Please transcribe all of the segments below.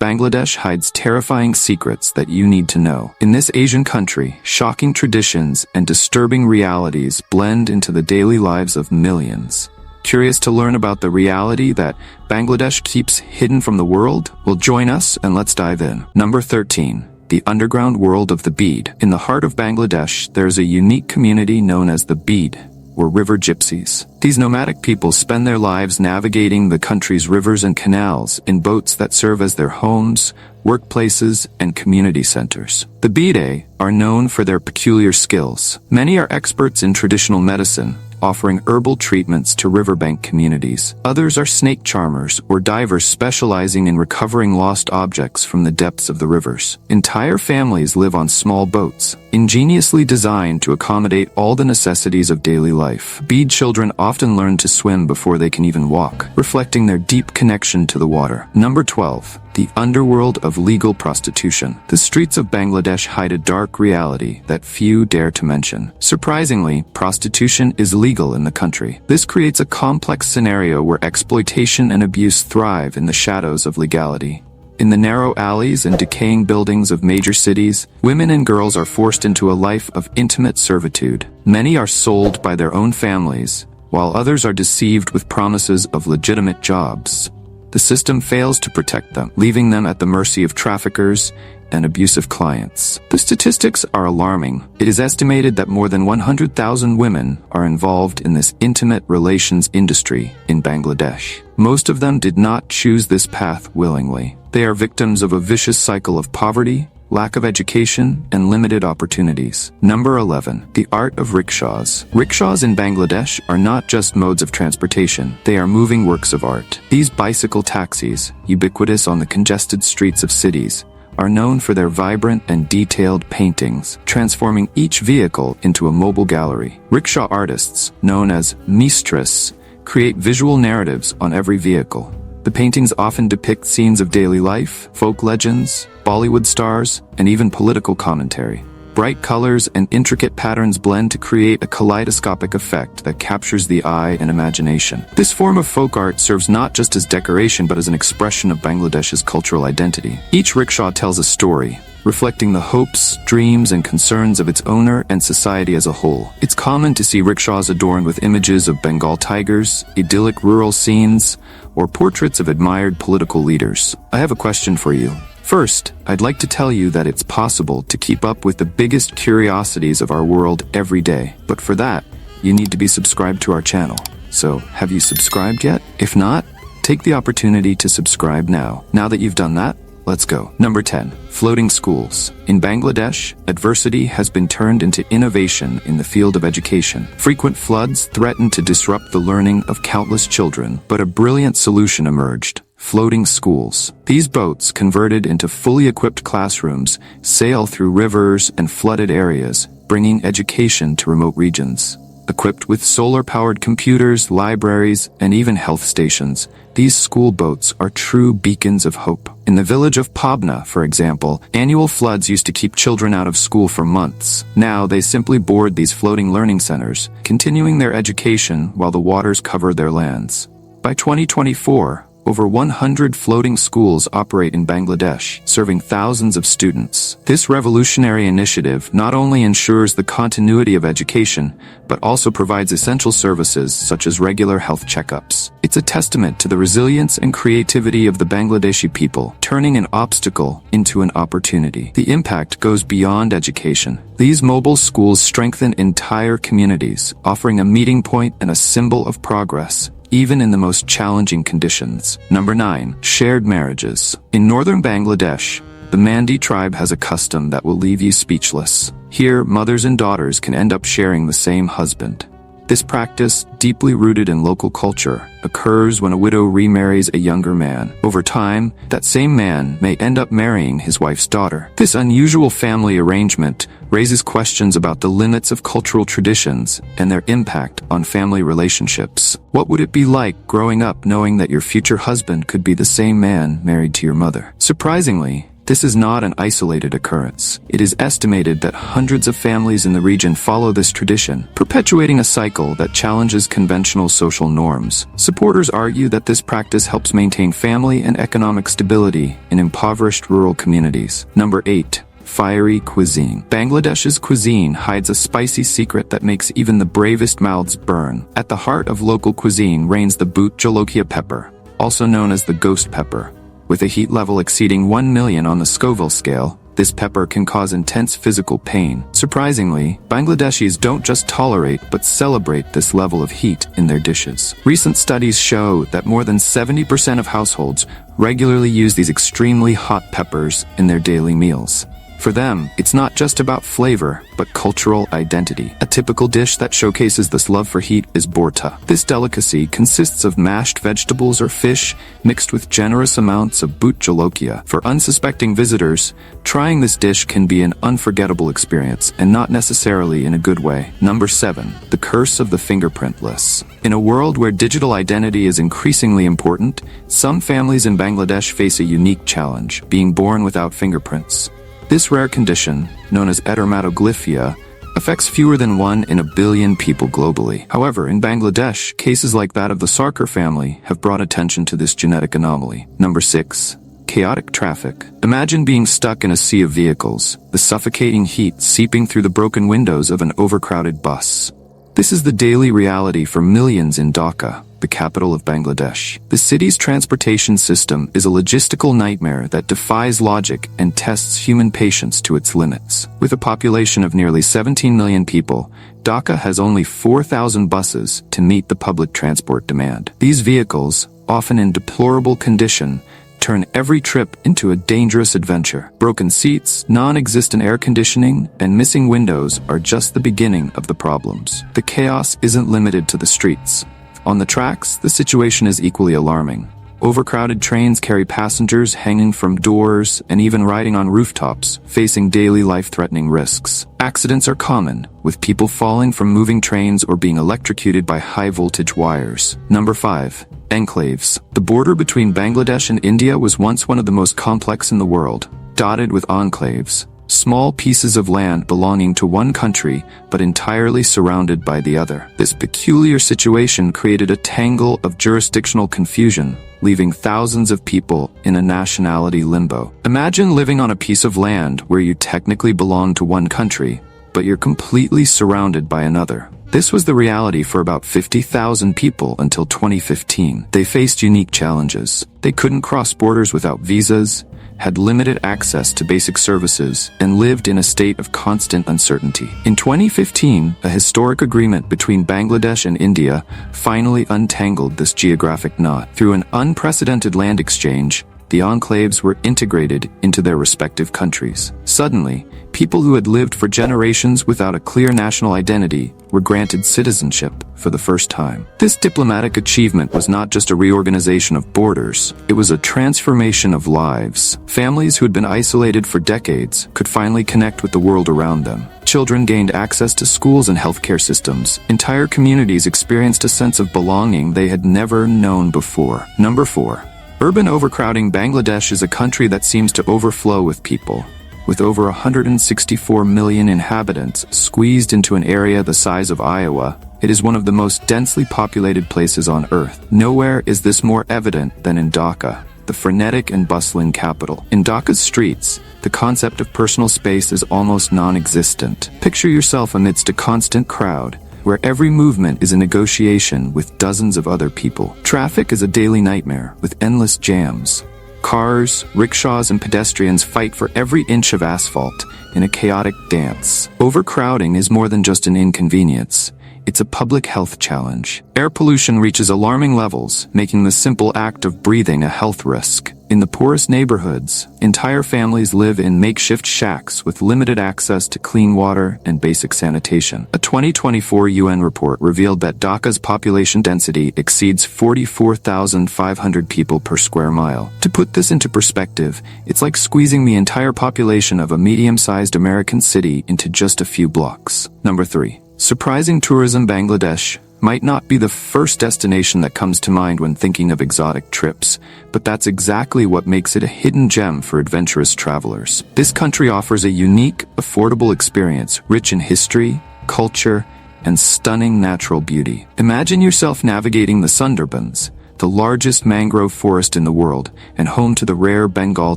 Bangladesh hides terrifying secrets that you need to know. In this Asian country, shocking traditions and disturbing realities blend into the daily lives of millions. Curious to learn about the reality that Bangladesh keeps hidden from the world? Well, join us and let's dive in. Number 13. The underground world of the Beed. In the heart of Bangladesh, there's a unique community known as the Beed, or river gypsies. These nomadic people spend their lives navigating the country's rivers and canals in boats that serve as their homes, workplaces, and community centers. The Beed are known for their peculiar skills. Many are experts in traditional medicine, offering herbal treatments to riverbank communities. Others are snake charmers or divers specializing in recovering lost objects from the depths of the rivers. Entire families live on small boats, ingeniously designed to accommodate all the necessities of daily life. Beed children often learn to swim before they can even walk, reflecting their deep connection to the water. Number 12. The underworld of legal prostitution. The streets of Bangladesh hide a dark reality that few dare to mention. Surprisingly, prostitution is legal in the country. This creates a complex scenario where exploitation and abuse thrive in the shadows of legality. In the narrow alleys and decaying buildings of major cities, women and girls are forced into a life of intimate servitude. Many are sold by their own families, while others are deceived with promises of legitimate jobs. The system fails to protect them, leaving them at the mercy of traffickers and abusive clients. The statistics are alarming. It is estimated that more than 100,000 women are involved in this intimate relations industry in Bangladesh. Most of them did not choose this path willingly. They are victims of a vicious cycle of poverty, lack of education, and limited opportunities. Number 11. The art of rickshaws. Rickshaws in Bangladesh are not just modes of transportation, they are moving works of art. These bicycle taxis, ubiquitous on the congested streets of cities, are known for their vibrant and detailed paintings, transforming each vehicle into a mobile gallery. Rickshaw artists, known as mistras, create visual narratives on every vehicle. The paintings often depict scenes of daily life, folk legends, Bollywood stars, and even political commentary. Bright colors and intricate patterns blend to create a kaleidoscopic effect that captures the eye and imagination. This form of folk art serves not just as decoration but as an expression of Bangladesh's cultural identity. Each rickshaw tells a story, reflecting the hopes, dreams, and concerns of its owner and society as a whole. It's common to see rickshaws adorned with images of Bengal tigers, idyllic rural scenes, or portraits of admired political leaders. I have a question for you. First, I'd like to tell you that it's possible to keep up with the biggest curiosities of our world every day. But for that, you need to be subscribed to our channel. So, have you subscribed yet? If not, take the opportunity to subscribe now. Now that you've done that, let's go. Number 10. Floating schools. In Bangladesh, adversity has been turned into innovation in the field of education. Frequent floods threatened to disrupt the learning of countless children, but a brilliant solution emerged. Floating schools. These boats, converted into fully equipped classrooms, sail through rivers and flooded areas, bringing education to remote regions. Equipped with solar-powered computers, libraries, and even health stations, these school boats are true beacons of hope. In the village of Pabna, for example, annual floods used to keep children out of school for months. Now they simply board these floating learning centers, continuing their education while the waters cover their lands. By 2024, over 100 floating schools operate in Bangladesh, serving thousands of students. This revolutionary initiative not only ensures the continuity of education, but also provides essential services such as regular health checkups. It's a testament to the resilience and creativity of the Bangladeshi people, turning an obstacle into an opportunity. The impact goes beyond education. These mobile schools strengthen entire communities, offering a meeting point and a symbol of progress, even in the most challenging conditions. Number 9. Shared marriages. In northern Bangladesh, the Mandi tribe has a custom that will leave you speechless. Here, mothers and daughters can end up sharing the same husband. This practice, deeply rooted in local culture, occurs when a widow remarries a younger man. Over time, that same man may end up marrying his wife's daughter. This unusual family arrangement raises questions about the limits of cultural traditions and their impact on family relationships. What would it be like growing up knowing that your future husband could be the same man married to your mother? Surprisingly, This is not an isolated occurrence. It is estimated that hundreds of families in the region follow this tradition, perpetuating a cycle that challenges conventional social norms. Supporters argue that this practice helps maintain family and economic stability in impoverished rural communities. Number 8. Fiery cuisine. Bangladesh's cuisine hides a spicy secret that makes even the bravest mouths burn. At the heart of local cuisine reigns the Bhut Jolokia pepper, also known as the ghost pepper. With a heat level exceeding 1 million on the Scoville scale, this pepper can cause intense physical pain. Surprisingly, Bangladeshis don't just tolerate but celebrate this level of heat in their dishes. Recent studies show that more than 70% of households regularly use these extremely hot peppers in their daily meals. For them, it's not just about flavor, but cultural identity. A typical dish that showcases this love for heat is borta. This delicacy consists of mashed vegetables or fish mixed with generous amounts of Bhut Jolokia. For unsuspecting visitors, trying this dish can be an unforgettable experience, and not necessarily in a good way. Number 7. The curse of the fingerprintless. In a world where digital identity is increasingly important, some families in Bangladesh face a unique challenge: being born without fingerprints. This rare condition, known as etermatoglyphia, affects fewer than 1 in a billion people globally. However, in Bangladesh, cases like that of the Sarkar family have brought attention to this genetic anomaly. Number 6. Chaotic traffic. Imagine being stuck in a sea of vehicles, the suffocating heat seeping through the broken windows of an overcrowded bus. This is the daily reality for millions in Dhaka, the capital of Bangladesh. The city's transportation system is a logistical nightmare that defies logic and tests human patience to its limits. With a population of nearly 17 million people, Dhaka has only 4,000 buses to meet the public transport demand. These vehicles, often in deplorable condition, turn every trip into a dangerous adventure. Broken seats, non-existent air conditioning, and missing windows are just the beginning of the problems. The chaos isn't limited to the streets. On the tracks, the situation is equally alarming. Overcrowded trains carry passengers hanging from doors and even riding on rooftops, facing daily life-threatening risks. Accidents are common, with people falling from moving trains or being electrocuted by high-voltage wires. Number 5. Enclaves. The border between Bangladesh and India was once one of the most complex in the world, dotted with enclaves. Small pieces of land belonging to one country, but entirely surrounded by the other. This peculiar situation created a tangle of jurisdictional confusion, leaving thousands of people in a nationality limbo. Imagine living on a piece of land where you technically belong to one country, but you're completely surrounded by another. This was the reality for about 50,000 people until 2015. They faced unique challenges. They couldn't cross borders without visas, had limited access to basic services, and lived in a state of constant uncertainty. In 2015, a historic agreement between Bangladesh and India finally untangled this geographic knot. Through an unprecedented land exchange, the enclaves were integrated into their respective countries. Suddenly, people who had lived for generations without a clear national identity were granted citizenship for the first time. This diplomatic achievement was not just a reorganization of borders, it was a transformation of lives. Families who had been isolated for decades could finally connect with the world around them. Children gained access to schools and healthcare systems. Entire communities experienced a sense of belonging they had never known before. Number 4. Urban overcrowding. Bangladesh is a country that seems to overflow with people. With over 164 million inhabitants squeezed into an area the size of Iowa, it is one of the most densely populated places on Earth. Nowhere is this more evident than in Dhaka, the frenetic and bustling capital. In Dhaka's streets, the concept of personal space is almost non-existent. Picture yourself amidst a constant crowd, where every movement is a negotiation with dozens of other people. Traffic is a daily nightmare, with endless jams. Cars, rickshaws, and pedestrians fight for every inch of asphalt in a chaotic dance. Overcrowding is more than just an inconvenience. It's a public health challenge. Air pollution reaches alarming levels, making the simple act of breathing a health risk. In the poorest neighborhoods, entire families live in makeshift shacks with limited access to clean water and basic sanitation. A 2024 UN report revealed that Dhaka's population density exceeds 44,500 people per square mile. To put this into perspective, it's like squeezing the entire population of a medium-sized American city into just a few blocks. Number 3. Surprising tourism. Bangladesh, might not be the first destination that comes to mind when thinking of exotic trips, but that's exactly what makes it a hidden gem for adventurous travelers. This country offers a unique, affordable experience rich in history, culture, and stunning natural beauty. Imagine yourself navigating the Sundarbans, the largest mangrove forest in the world and home to the rare Bengal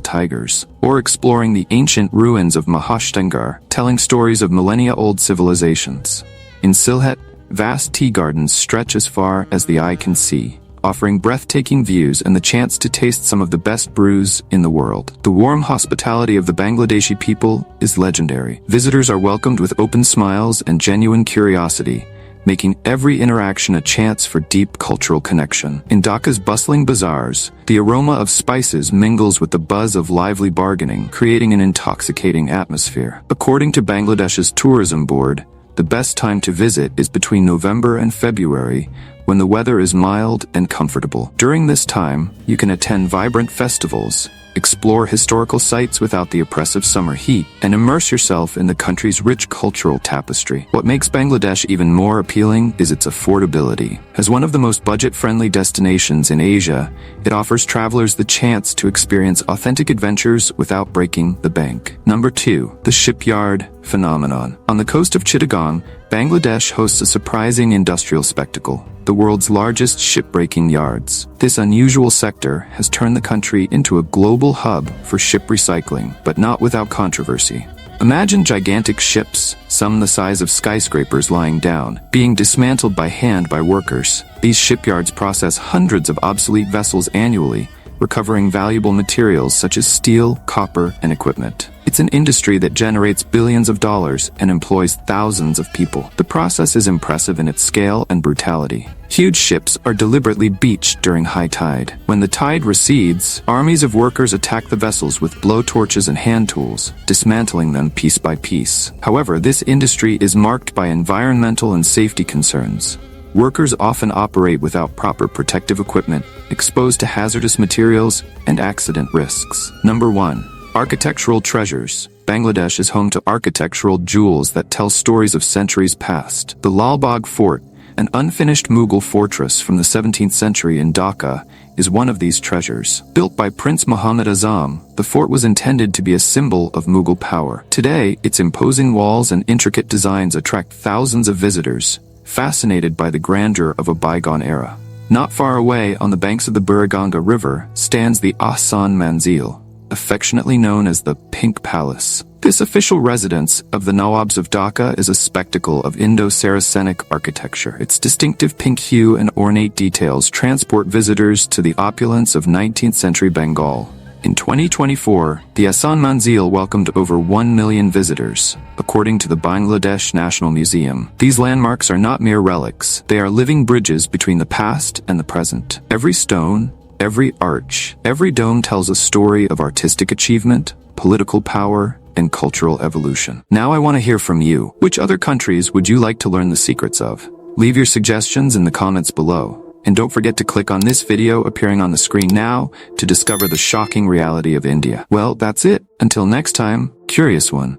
tigers, or exploring the ancient ruins of Mahashtangar, telling stories of millennia-old civilizations. In Sylhet, vast tea gardens stretch as far as the eye can see, offering breathtaking views and the chance to taste some of the best brews in the world. The warm hospitality of the Bangladeshi people is legendary. Visitors are welcomed with open smiles and genuine curiosity, making every interaction a chance for deep cultural connection. In Dhaka's bustling bazaars, the aroma of spices mingles with the buzz of lively bargaining, creating an intoxicating atmosphere. According to Bangladesh's tourism board, the best time to visit is between November and February, when the weather is mild and comfortable. During this time, you can attend vibrant festivals, explore historical sites without the oppressive summer heat, and immerse yourself in the country's rich cultural tapestry. What makes Bangladesh even more appealing is its affordability. As one of the most budget-friendly destinations in Asia, it offers travelers the chance to experience authentic adventures without breaking the bank. Number 2. The shipyard phenomenon. On the coast of Chittagong, Bangladesh hosts a surprising industrial spectacle: the world's largest shipbreaking yards. This unusual sector has turned the country into a global hub for ship recycling, but not without controversy. Imagine gigantic ships, some the size of skyscrapers lying down, being dismantled by hand by workers. These shipyards process hundreds of obsolete vessels annually, recovering valuable materials such as steel, copper, and equipment. It's an industry that generates billions of dollars and employs thousands of people. The process is impressive in its scale and brutality. Huge ships are deliberately beached during high tide. When the tide recedes, armies of workers attack the vessels with blowtorches and hand tools, dismantling them piece by piece. However, this industry is marked by environmental and safety concerns. Workers often operate without proper protective equipment, exposed to hazardous materials and accident risks. Number 1. Architectural treasures. Bangladesh is home to architectural jewels that tell stories of centuries past. The Lal Bagh Fort, an unfinished Mughal fortress from the 17th century in Dhaka, is one of these treasures. Built by Prince Muhammad Azam, the fort was intended to be a symbol of Mughal power. Today, its imposing walls and intricate designs attract thousands of visitors, fascinated by the grandeur of a bygone era. Not far away, on the banks of the Buriganga River, stands the Ahsan Manzil, affectionately known as the Pink Palace. This official residence of the Nawabs of Dhaka is a spectacle of Indo-Saracenic architecture. Its distinctive pink hue and ornate details transport visitors to the opulence of 19th century Bengal. In 2024, the Ahsan Manzil welcomed over 1 million visitors, according to the Bangladesh National Museum. These landmarks are not mere relics. They are living bridges between the past and the present. Every stone, every arch, every dome tells a story of artistic achievement, political power, and cultural evolution. Now I want to hear from you. Which other countries would you like to learn the secrets of? Leave your suggestions in the comments below. And don't forget to click on this video appearing on the screen now to discover the shocking reality of India. Well, that's it. Until next time, curious one.